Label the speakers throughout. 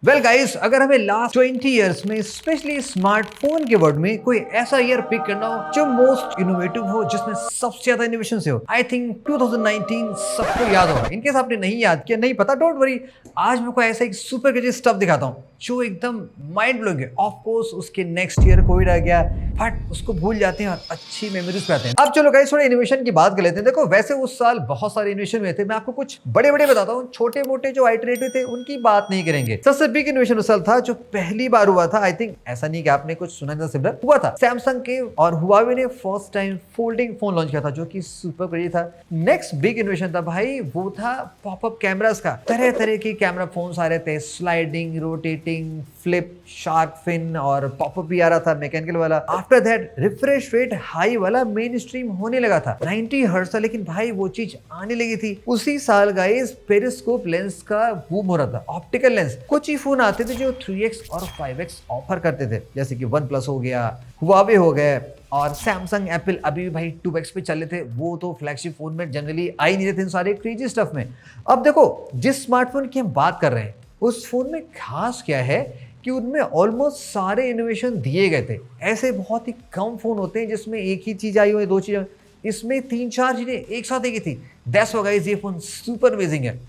Speaker 1: Well guys, अगर हमें last 20 years में स्पेशली स्मार्टफोन के वर्ल्ड में कोई ऐसा ईयर पिक करना हो जो मोस्ट इनोवेटिव हो, जिसमें सबसे ज्यादा इनोवेशन से हो, आई थिंक 2019 सबको याद होगा। इनकेस आपने नहीं याद किया, नहीं पता, डोंट वरी। आज मैं कोई ऐसा एक सुपर क्रेजी स्टफ दिखाता हूँ जो एकदम माइंड ब्लोइंग है। ऑफ कोर्स उसके नेक्स्ट ईयर कोविड आ गया, बट उसको भूल जाते हैं और अच्छी मेमोरीज पे आते हैं। अब चलो गाइस, थोड़ा इनोवेशन की बात कर लेते हैं। देखो, वैसे उस साल बहुत सारे इनोवेशन हुए थे। मैं आपको कुछ बड़े बड़े बताता हूँ, छोटे मोटे जो आइटरेटिव थे उनकी बात नहीं करेंगे। सबसे बिग इनोवेशन उस साल था जो पहली बार हुआ था। आई थिंक ऐसा नहीं कि आपने कुछ सुना था, सिमिलर हुआ था। सैमसंग के और हुआवे ने first time folding phone launch किया था, जो कि सुपर क्रेजी था। नेक्स्ट बिग इनोवेशन था भाई, वो था पॉपअप कैमरास का। तरह तरह के कैमरा फोन्स आ रहे थे, sliding, rotating, flip, shark fin और पॉपअप भी आ रहा था, मैकेनिकल वाला। After that refresh rate high वाला मेन स्ट्रीम होने लगा था, 90 हर्ट्ज था, लेकिन भाई वो चीज आने लगी थी। उसी साल गाइस पेरिस्कोप लेंस का बूम हो रहा था, ऑप्टिकल लेंस। कुछ ही फोन आते थे जो 3x और 5x ऑफर करते थे, जैसे कि वन प्लस हो गया, हुआवे हो गए, और सैमसंग, एप्पल अभी भी भाई 2x पे चल रहे थे। वो तो फ्लैगशिप फोन में जनरली आ ही नहीं रहे थे सारे क्रेजी स्टफ में। अब देखो, जिस स्मार्टफोन की हम बात कर रहे हैं उस फोन में खास क्या है कि उनमें ऑलमोस्ट सारे इनोवेशन दिए गए थे। ऐसे बहुत ही कम फोन होते हैं जिसमें एक ही चीज आई हो, दो चीजें। इसमें 3-4 चीजें एक साथ एक ही थी। दैट्स व्हाई गाइस, ये फोन सुपर अमेजिंग है।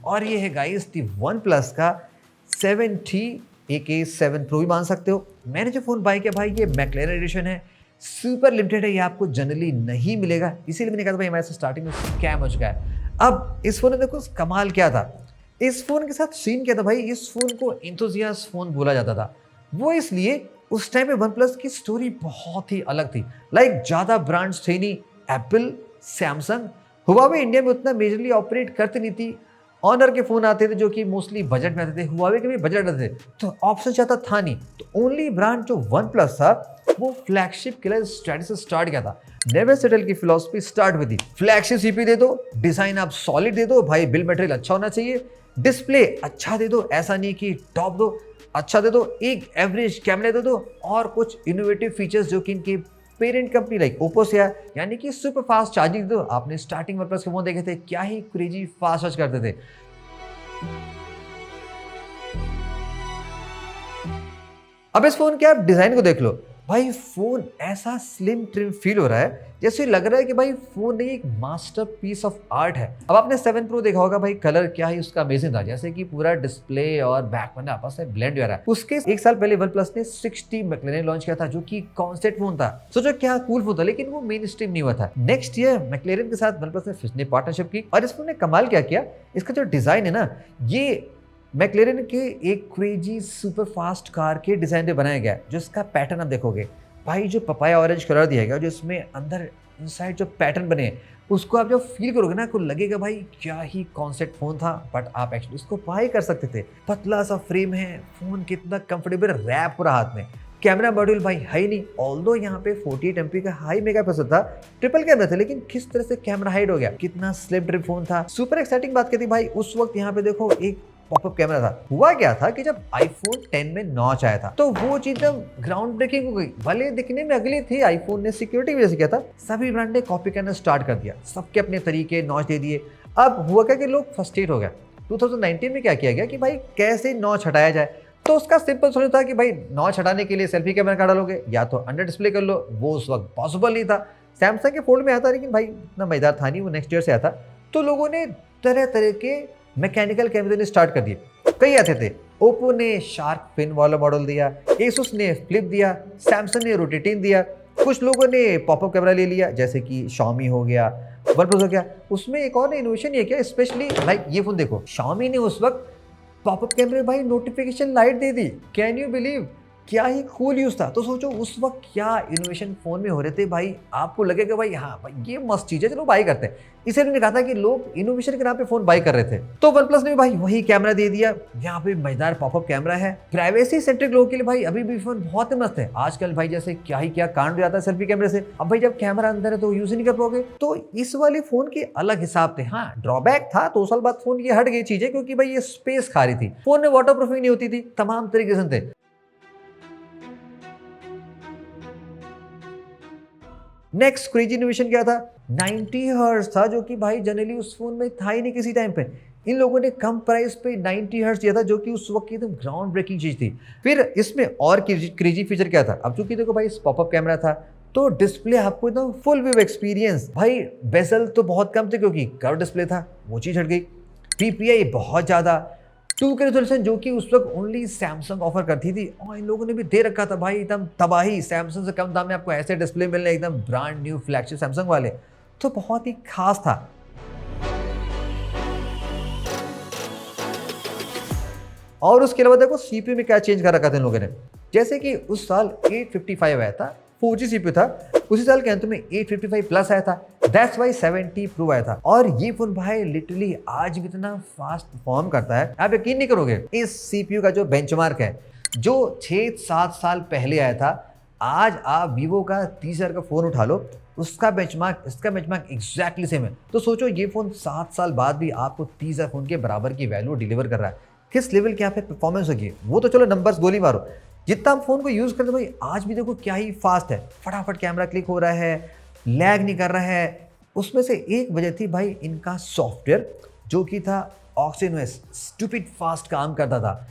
Speaker 1: और ये है गाइस दी वन प्लस का 7T AK 7 Pro भी मान सकते हो। मैंने जो फोन बाय किया भाई, ये मैक्लेरन एडिशन है, सुपर लिमिटेड है, ये आपको जनरली नहीं मिलेगा। इसीलिए मैंने कहा था भाई हमारे साथ स्टार्टिंग में स्कैम हो चुका है। अब इस फोन में देखो कमाल क्या था। इस फोन के साथ सीन क्या था भाई, इस फोन को एंथुसियास्ट फोन बोला जाता था। वो इसलिए उस टाइम पे वन प्लस की स्टोरी बहुत ही अलग थी। लाइक ज्यादा ब्रांड्स थे नहीं, एप्पल, सैमसंग, हुआवे इंडिया में उतना मेजरली ऑपरेट करती नहीं थी। ऑनर के फोन आते थे जो कि मोस्टली बजट में आते थे, हुआवे के भी बजट आते थे, तो ऑप्शन ज्यादा था नहीं। तो ओनली ब्रांड जो वन प्लस था वो फ्लैगशिप किलर स्ट्रेटजी से स्टार्ट किया था। नेवर सेटल की फिलॉसफी स्टार्ट हुई थी। फ्लैगशिप सीपी दे दो, डिजाइन आप सॉलिड दे दो भाई, बिल मटेरियल अच्छा होना चाहिए, डिस्प्ले अच्छा दे दो, ऐसा नहीं कि टॉप दो, अच्छा दे दो, एक एवरेज कैमरा दे दो, और कुछ इनोवेटिव फीचर्स जो कि इनके पेरेंट कंपनी लाइक ओप्पो से है, यानी कि सुपर फास्ट चार्जिंग दो। आपने स्टार्टिंग वन प्लस के फोन देखे थे, क्या ही क्रेजी फास्ट चार्ज करते थे। अब इस फोन के आप डिजाइन को देख लो भाई, फोन ऐसा स्लिम ट्रिम फील हो रहा है जैसे लग रहा है कि भाई फोन नहीं, एक मास्टर पीस ऑफ आर्ट है। अब आपने 7 Pro देखा होगा भाई, कलर क्या ही उसका अमेजिंग था, जैसे कि पूरा डिस्प्ले और बैक पैनल आपस में ब्लेंड हो रहा है। उसके एक साल पहले वन प्लस ने 60 मैक्लेरन लॉन्च किया था, जो कि कॉन्सेप्ट फोन था। सोचो क्या कूल फोन था, लेकिन वो मेन स्ट्रीम नहीं हुआ था। नेक्स्ट ईयर मैक्लेरन के साथ वन प्लस ने फिर से पार्टनरशिप की, और इस फोन ने कमाल क्या किया, इसका जो डिजाइन है ना, ये मैक्लेरन के एक क्रेजी सुपर फास्ट कार के डिजाइन पे बनाया गया है। जो इसका पैटर्न आप देखोगे भाई, जो पपाया ऑरेंज कलर दिया गया, जो इसमें अंदर इनसाइड जो पैटर्न बने हैं, उसको आप जब फील करोगे ना, आपको लगेगा भाई क्या ही कॉन्सेप्ट फोन था, बट आप एक्चुअली इसको बाय कर सकते थे। पतला सा फ्रेम है, फोन कितना कंफर्टेबल, रैप पूरा हाथ में। कैमरा मॉड्यूल भाई है ही नहीं, ऑल्दो यहाँ पे 48 MP का हाई मेगापिक्सल था, ट्रिपल कैमरा था, लेकिन किस तरह से कैमरा हाइड हो गया, कितना स्लिम ट्रिप फोन था। सुपर एक्साइटिंग बात कहती भाई, उस वक्त यहाँ पे देखो एक पॉपअप कैमरा था। हुआ क्या था कि जब आईफोन 10 में नॉच आया था, तो वो चीज एकदम ग्राउंड ब्रेकिंग हो गई। भले दिखने में अगली थी, आईफोन ने सिक्योरिटी की वजह से किया था, सभी ब्रांड ने कॉपी करना स्टार्ट कर दिया, सबके अपने तरीके नॉच दे दिए। अब हुआ क्या कि लोग फ्रस्ट्रेट हो गए। 2019 में क्या किया गया कि भाई कैसे नॉच हटाया जाए। तो उसका सिंपल सोल्यूशन था कि भाई नॉच हटाने के लिए सेल्फी कैमरा का डालोगे, या तो अंडर डिस्प्ले कर लो। वो उस वक्त पॉसिबल नहीं था। सैमसंग के फोल्ड में आता, लेकिन भाई इतना मजेदार था नहीं, वो नेक्स्ट ईयर से आता। तो लोगों ने तरह तरह के मैकेनिकल कैमरे ने स्टार्ट कर दिए, कई आते थे। ओप्पो ने शार्क फिन वाला मॉडल दिया, एसुस ने फ्लिप दिया, सैमसंग ने रोटेटिंग दिया, कुछ लोगों ने पॉपअप कैमरा ले लिया, जैसे कि Xiaomi हो गया, वन प्लस हो गया। उसमें एक और इनोवेशन ये किया, स्पेशली लाइक ये फोन देखो, Xiaomi ने उस वक्त पॉपअप कैमरे भाई notification light they the. Can you believe, क्या ही कूल यूज था। तो सोचो उस वक्त क्या इनोवेशन फोन में हो रहे थे भाई, आपको लगेगा भाई हाँ भाई ये मस्त चीज है, चलो बाय करते हैं। इसलिए मैंने कहा था कि लोग इनोवेशन के नाम पे फोन बाय कर रहे थे। तो वन प्लस ने भी भाई वही कैमरा दे दिया, यहाँ पे मजेदार पॉपअप कैमरा है। प्राइवेसी सेंट्रिक लोगों के लिए भाई अभी भी फोन बहुत ही मस्त है। आजकल भाई जैसे क्या ही क्या कांड हो जाता है सेल्फी कैमरे से। अब भाई जब कैमरा अंदर है तो यूज ही नहीं कर पाओगे। तो इस वाले फोन के अलग हिसाब थे। हाँ, ड्रॉबैक था, 2 साल बाद फोन ये हट गई चीजें, क्योंकि भाई ये स्पेस खा रही थी, फोन में वाटर प्रूफिंग नहीं होती थी, तमाम तरीके से थे। नेक्स्ट क्रेजी इनोवेशन क्या था, 90 हर्ट्ज था, जो कि भाई जनरली उस फोन में था ही नहीं किसी टाइम पे। इन लोगों ने कम प्राइस पे 90 हर्ट्ज दिया था, जो कि उस वक्त की एकदम ग्राउंड ब्रेकिंग चीज थी। फिर इसमें और क्रेजी फीचर क्या था, अब चूंकि देखो भाई पॉपअप कैमरा था, तो डिस्प्ले आपको एकदम फुल व्यू एक्सपीरियंस। भाई बेजल तो बहुत कम थे क्योंकि कर्व डिस्प्ले था, वो चीज हट गई। पीपीआई बहुत ज्यादा, 2K रेजोल्यूशन, जो कि उस वक्त ओनली सैमसंग ऑफर करती थी, और इन लोगों ने भी दे रखा था भाई एकदम तबाही। सैमसंग से कम दाम में आपको ऐसे डिस्प्ले मिलने, एकदम ब्रांड न्यू फ्लैगशिप सैमसंग वाले, तो बहुत ही खास था। और उसके अलावा देखो सीपीयू में क्या चेंज कर रखा था इन लोगों ने, जैसे कि उस साल 855 आया था, 4G सीपीयू था, उसी साल के अंत में 855 प्लस आया था, दैट्स वाई 70 प्रो आया था। और ये फोन भाई लिटरली आज भी इतना फास्ट परफॉर्म करता है, आप यकीन नहीं करोगे। इस सीपीयू का जो बेंचमार्क है, जो 6-7 साल पहले आया था, आज आप वीवो का 30,000 का फोन उठा लो, उसका बेंचमार्क इसका बेंचमार्क एग्जैक्टली सेम है। तो सोचो ये फोन 7 साल बाद भी आपको 30,000 फोन के बराबर की वैल्यू डिलीवर कर रहा है, किस लेवल की यहाँ पे परफॉर्मेंस होगी। वो तो चलो नंबर्स गोली मारो, जितना हम फोन को यूज करते भाई आज भी देखो क्या ही फास्ट है, फटाफट कैमरा क्लिक हो रहा है, लैग नहीं कर रहा है। उसमें से एक वजह थी भाई इनका सॉफ्टवेयर, जो कि था ऑक्सीनोएस, स्टूपिड फास्ट काम करता था।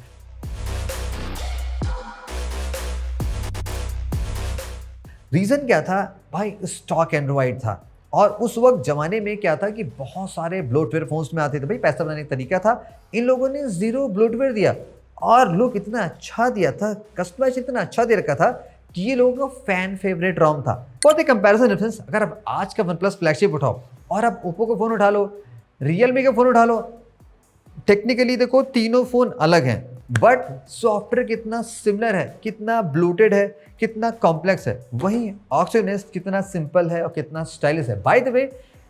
Speaker 1: रीजन क्या था भाई, स्टॉक एंड्रॉइड था, और उस वक्त जमाने में क्या था कि बहुत सारे ब्लोटवेयर फोन्स में आते थे भाई, पैसा बनाने का तरीका था। इन लोगों ने 0 ब्लोटवेयर दिया, और लुक इतना अच्छा दिया था, कस्टमाइज इतना अच्छा दे रखा था कि ये लोगों का फैन फेवरेट रॉम था। फॉर द कंपैरिजन रेफरेंस, अगर आप आज का वन प्लस फ्लैगशिप उठाओ और आप ओप्पो का फोन उठा लो, रियलमी का फोन उठा लो, टेक्निकली देखो तीनों फोन अलग हैं, बट सॉफ्टवेयर कितना सिमिलर है, कितना ब्लूटेड है, कितना कॉम्प्लेक्स है। वहीं ऑक्सीनेस कितना सिंपल है और कितना स्टाइलिश है। बाय द वे,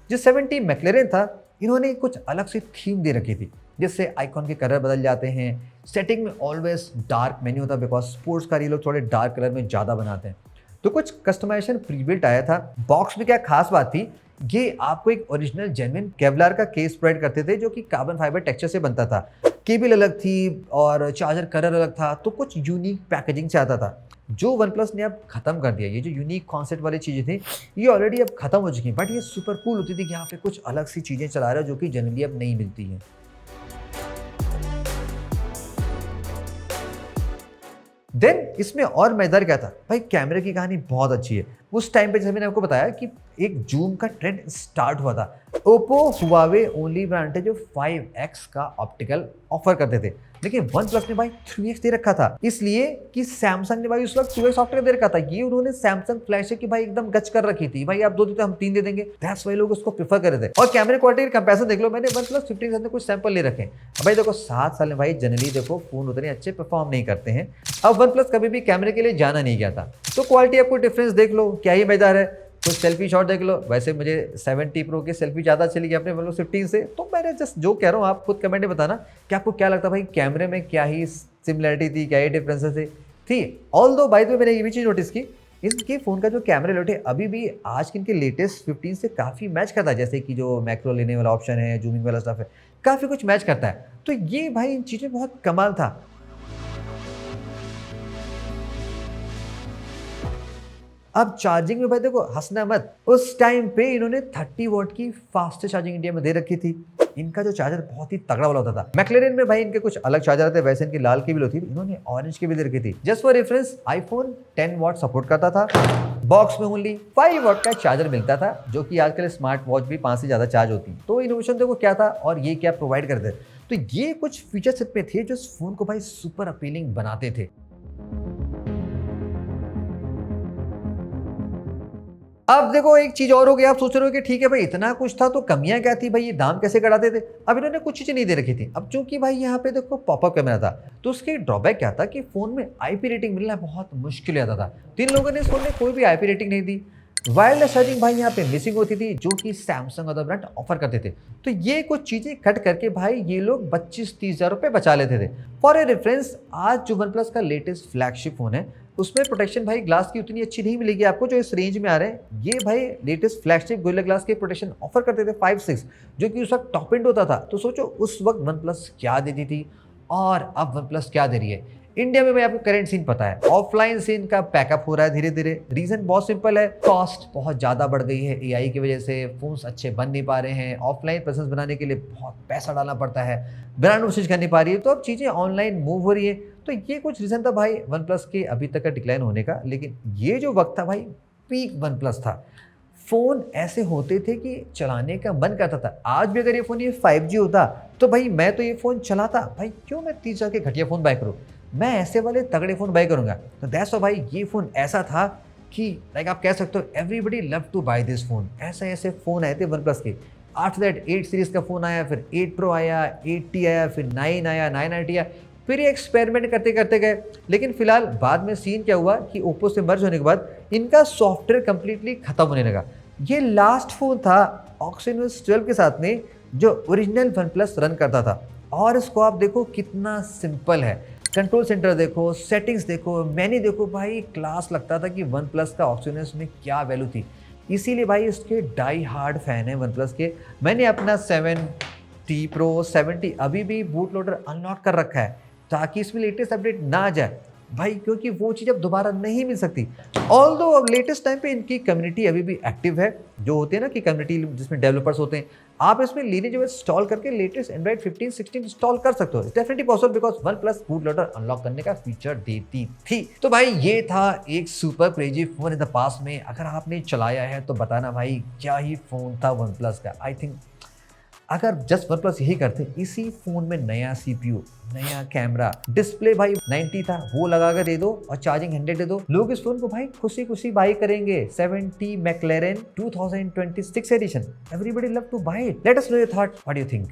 Speaker 1: जो 70 मैक्लेरेन था, इन्होंने कुछ अलग सी थीम दे रखी थी, जिससे आइकॉन के कलर बदल जाते हैं, सेटिंग में ऑलवेज डार्क मेन्यू होता है, बिकॉज स्पोर्ट्स कार ये लोग थोड़े डार्क कलर में ज़्यादा बनाते हैं। तो कुछ कस्टमाइजेशन प्रीबिल्ट आया था। बॉक्स में क्या खास बात थी, ये आपको एक ओरिजिनल जेन्युइन केवलार का केस प्रोवाइड करते थे, जो कि कार्बन फाइबर टेक्सचर से बनता था। केबल अलग थी और चार्जर कलर अलग था, तो कुछ यूनिक पैकेजिंग से आता था, जो वन प्लस ने अब खत्म कर दिया। ये जो यूनिक कॉन्सेप्ट वाली चीज़ें थी, ये ऑलरेडी अब खत्म हो चुकी हैं, बट ये सुपर कूल होती थी कि यहाँ पे कुछ अलग सी चीज़ें चला रहे हो, जो कि जनरली अब नहीं मिलती हैं। देन इसमें और मजेदार क्या था भाई, कैमरे की कहानी बहुत अच्छी है। उस टाइम पे जैसे मैंने आपको बताया कि एक जूम का ट्रेंड स्टार्ट हुआ था, ओप्पो हुआवे ओनली ब्रांड थे जो 5x का ऑप्टिकल ऑफर करते थे, लेकिन वन प्लस ने भाई 3x दे रखा था, इसलिए कि सैमसंग ने भाई उस वक्त 2x ऑप्टिकल दे रखा था। ये उन्होंने सैमसंग फ्लैगशिप की भाई एकदम गच कर रखी थी, भाई आप 2 देते हम 3 दे देंगे, दैट्स वाई लोग उसको प्रेफर कर रहे थे। और कैमरे क्वालिटी का कंपैरिजन देख लो, मैंने वन प्लस 15 के साथ कुछ सैंपल ले रखे। भाई देखो 7 साल में भाई जनरली देखो फोन उतने अच्छे परफॉर्म नहीं करते हैं। अब वन प्लस कभी भी कैमरे के लिए जाना नहीं गया था, तो क्वालिटी आपको डिफरेंस देख लो, क्या ही मजेदार है। कुछ सेल्फी शॉट देख लो, वैसे मुझे 70 प्रो की सेल्फी ज़्यादा चली गई अपने मतलब 15 से, तो मैंने जस्ट जो कह रहा हूँ, आप खुद कमेंट में बताना कि आपको क्या लगता है भाई, कैमरे में क्या ही सिमिलरिटी थी, क्या ही डिफरेंसेस थी। ऑल्दो बाय द वे मैंने ये भी चीज़ नोटिस की, इनके फ़ोन का जो कैमरा लोट है अभी भी आज के इनके लेटेस्ट 15 से काफ़ी मैच करता है, जैसे कि जो मैक्रो लेने वाला ऑप्शन है, जूमिंग वाला स्टफ है, काफ़ी कुछ मैच करता है। तो ये भाई इन चीज़ें बहुत कमाल था। अब चार्जिंग में भाई देखो हंसना मत, उस टाइम पे इन्होंने 30 वॉट की फास्ट चार्जिंग इंडिया में दे रखी थी। इनका जो चार्जर बहुत ही तगड़ा वाला होता था। मैक्लेरेन में भाई इनके कुछ अलग चार्जर थे, वैसे इनकी लाल की भी होती थी, इन्होंने ऑरेंज की भी दे रखी थी। Just for reference, iPhone 10 what support करता था, बॉक्स में ओनली 5 वॉट का चार्जर मिलता था, जो कि आजकल स्मार्ट वॉच भी 5 से ज्यादा चार्ज होती है। तो इनोवेशन देखो क्या था और ये क्या प्रोवाइड करते। तो ये कुछ फीचर्स इसमें थे जो इस फोन को भाई सुपर अपीलिंग बनाते थे। अब देखो एक चीज और हो गई, आप सोच रहे हो कि ठीक है भाई इतना कुछ था तो कमियां क्या थी भाई, ये दाम कैसे बढ़ाते थे। अब इन्होंने कुछ चीजें नहीं दे रखी थी। अब चूंकि भाई यहाँ पे देखो पॉपअप कैमरा था, तो उसकी ड्रॉबैक क्या था कि फोन में आईपी रेटिंग मिलना बहुत मुश्किल आता था। तो इन लोगों ने इस फोन में कोई भी आईपी रेटिंग नहीं दी। वायरलेस चार्जिंग भाई यहाँ पे मिसिंग होती थी, जो कि सैमसंग अदर ब्रांड ऑफर करते थे। तो ये कुछ चीजें कट करके भाई ये लोग 25-30 हज़ार रुपए बचा लेते थे। फॉर ए रेफरेंस, आज जो वन प्लस का लेटेस्ट फ्लैगशिप फोन है, उसमें प्रोटेक्शन भाई ग्लास की उतनी अच्छी नहीं मिलेगी आपको जो इस रेंज में आ रहे हैं। ये भाई लेटेस्ट फ्लैगशिप गोरिल्ला ग्लास के प्रोटेक्शन ऑफर करते थे 5-6, जो कि उस वक्त टॉप एंड होता था। तो सोचो उस वक्त वन प्लस क्या देती थी और अब वन प्लस क्या दे रही है। इंडिया में भाई आपको करंट सीन पता है, ऑफलाइन सीन का पैकअप हो रहा है धीरे धीरे। रीजन बहुत सिंपल है, कॉस्ट बहुत ज्यादा बढ़ गई है एआई की वजह से, फोन्स अच्छे बन नहीं पा रहे हैं, ऑफलाइन प्रेजेंस बनाने के लिए बहुत पैसा डालना पड़ता है, ब्रांड कोशिश करनी पा रही है, तो अब चीजें ऑनलाइन मूव हो रही है। तो ये कुछ रीजन था भाई वन प्लस के अभी तक का डिक्लाइन होने का। लेकिन ये जो वक्त था भाई पीक वन प्लस था, फ़ोन ऐसे होते थे कि चलाने का मन करता था। आज भी अगर ये फ़ोन ये 5G होता तो भाई मैं तो ये फ़ोन चलाता, भाई क्यों मैं 30,000 के घटिया फ़ोन बाय करूँ, मैं ऐसे वाले तगड़े फ़ोन बाय करूँगा। तो दैट्स व्हाई भाई ये फ़ोन ऐसा था कि लाइक आप कह सकते हो everybody love to buy this phone. ऐसे ऐसे फ़ोन आए थे वन प्लस के। आफ्टर दैट 8 सीरीज़ का फ़ोन आया, फिर 8 प्रो आया, 8T आया, फिर 9 आया, 9RT आया, फिर ये एक्सपेरिमेंट करते करते गए। लेकिन फिलहाल बाद में सीन क्या हुआ कि ओप्पो से मर्ज होने के बाद इनका सॉफ्टवेयर कंप्लीटली खत्म होने लगा। ये लास्ट फोन था ऑक्सीनोस 12 के साथ में जो ओरिजिनल वन प्लस रन करता था। और इसको आप देखो कितना सिंपल है, कंट्रोल सेंटर देखो, सेटिंग्स देखो, मेन्यू देखो, भाई क्लास लगता था कि वन प्लस का ऑक्सीनोस में क्या वैल्यू थी। इसीलिए भाई इसके डाई हार्ड फैन है वन प्लस के। मैंने अपना 7T Pro 7T अभी भी बूट लोडर अनलॉक कर रखा है ताकि इसमें लेटेस्ट अपडेट ना आ जाए भाई, क्योंकि वो चीज़ अब दोबारा नहीं मिल सकती। ऑल्दो अब लेटेस्ट टाइम पे इनकी कम्युनिटी अभी भी एक्टिव है, जो होती है ना कि कम्युनिटी जिसमें डेवलपर्स होते हैं, आप इसमें लीनी जो इंस्टॉल करके लेटेस्ट एंड्रॉइड 15 16 इंस्टॉल कर सकते हो। Definitely possible because one plus boot loader unlock करने का फीचर देती थी। तो भाई ये था एक super crazy phone in the past में। अगर आपने चलाया है तो बताना भाई क्या ही फोन था वन प्लस का। आई थिंक अगर जस्ट वन प्लस यही करते, इसी फोन में नया CPU, नया कैमरा, डिस्प्ले भाई 90 था वो लगा कर दे दो और चार्जिंग 100 दे दो, लोग इस फोन को भाई खुशी खुशी बाई करेंगे। 70 McLaren 2026 edition, everybody love to buy it. Let us know your thought, what do you think.